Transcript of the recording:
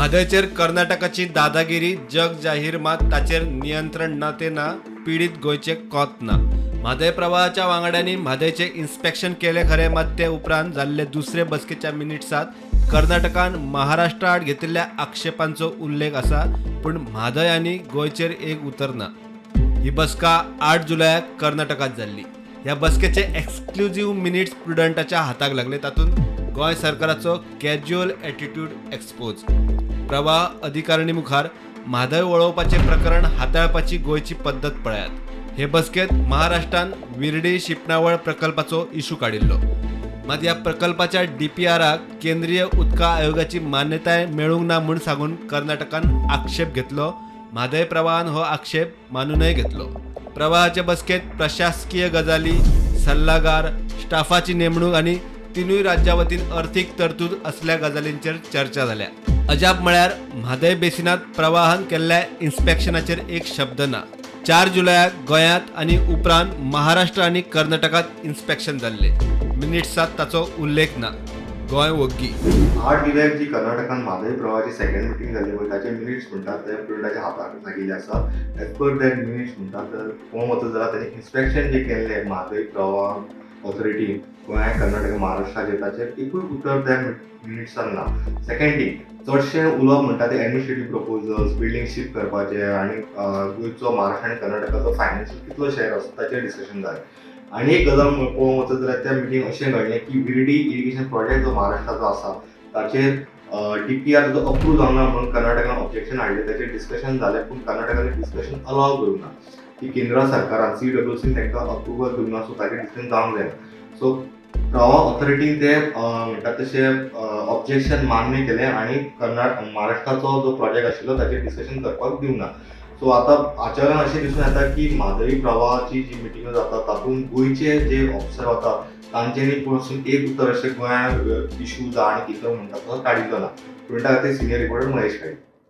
म्हादयचेर कर्नाटकाची दादागिरी जग जाहीर, मात ताचेर नियंत्रण ना तेना पीडित गोयचे कोत ना। म्हादय प्रवाहाच्या वांगड्यांनी म्हादयचे इन्स्पेक्शन केले खरे, मात ते उपरांत जाल्ले दुसरे बसकेच्या मिनिट्सात कर्नाटकान महाराष्ट्र आड घेतिल्ल्या आक्षेपांचो उल्लेख आसा, पण म्हादय आनी गोयचेर एक उतर ना। ही बसका 8 जुलयाक कर्नाटकात जाल्ली। ह्या बसकेचे एक्सक्लुझिव्ह मिनिट्स प्रुडंटाच्या हाताक लागले, तातूंत गोय सरकाराचो कॅज्युअल एटिट्यूड एक्सपोज। प्रवाह अधिकारिणी मुखार म्हादय वळोवपाचे प्रकरण हाताळपाची गोयची पद्धत पळयात। हे बसकेत महाराष्ट्रान विर्डी शिपणावळ प्रकल्पाचो इशू काडिल्लो, मात ह्या प्रकल्पाच्या DPRक केंद्रीय उदका आयोगाची मान्यताय मेळूंक ना म्हूण सांगून कर्नाटकान आक्षेप घेतलो। म्हादय प्रवाहान हो आक्षेप मानूनय घेतलो। प्रवाहाच्या बसकेत प्रशासकीय गजाली, सल्लागार, स्टाफाची नेमणूक आणि तिनूय राज्यां वतीन अर्थीक तरतूद असल्या गजालींचेर चर्चा जाल्या। अजाप म्हळ्यार म्हादय बेसिनात प्रवाहान केल्ल्या इन्स्पेक्शनाचेर एक शब्द ना। 4 जुलयाक गोंयांत आणि उपरांत महाराष्ट्र आणि कर्नाटकात इन्स्पेक्शन जाल्ले, मिनिट्सात ताचो उल्लेख ना। गोंय वग्गी 8 जुलयाक जी कर्नाटकान म्हादय प्रवाहाची सेकंड मिटींग जाल्ली पळय, ताचे मिनिट्स म्हणटात ते प्रुडंटाच्या हाताक लागिल्ले आसा। एज पर दॅट मिनिट्स म्हणटात तर पळोवंक वचत जाल्यार ताणें इन्स्पेक्शन जे केल्लें म्हादय प्रवाह ऑथॉरिटी गोंय कर्नाटक महाराष्ट्राचेर, ताचेर एकूय उतर त्या मिनिट्सान ना। सेकंड थिंग, चडशे उलोवप म्हणटा ते एडमिनिस्ट्रेटिव्ह प्रपोजल्स, बिल्डिंग शिफ्ट करपाचे आनी गोंयचो महाराष्ट्र आनी कर्नाटकाचो फायनान्शियल कितलो शेअर आसा ताचेर डिस्कशन जालें। आनी एक गजाल पळोवंक वचत जाल्यार त्या मिटींग अशें घडलें की विर्डी इरिगेशन प्रोजेक्ट जो महाराष्ट्राचो आसा ताचेर DPR जो अप्रूव जावना म्हणून कर्नाटकान ऑब्जेक्शन हाडलें, ताचेर डिस्कशन जालें, पूण कर्नाटकान डिस्कशन अलाव करूंक ना। की केंद्र सरकारान CWCन तांकां अप्रुवल दिवंक ना, सो ताचेर डिस्कशन जावंक जायना। सो प्रवाह ऑथॉरिटीन ते म्हणटात तशे ऑब्जेक्शन मान्य केलें आनी महाराष्ट्राचो जो प्रोजेक्ट आशिल्लो ताचेर डिस्कशन करपाक दिवंक ना। सो आतां आचरण अशें दिसून येता की म्हादय प्रवाहाची जी मिटिंग जाता तातूंत गोंयचे जे ऑफिसर वता तांच्यांनी पसून एक उतर अशें गोंयांत इश्यू जा आनी कितें म्हणटा तो काडिल्लो ना। प्रुडंटा खातीर सिनियर रिपोर्टर महेश काळे।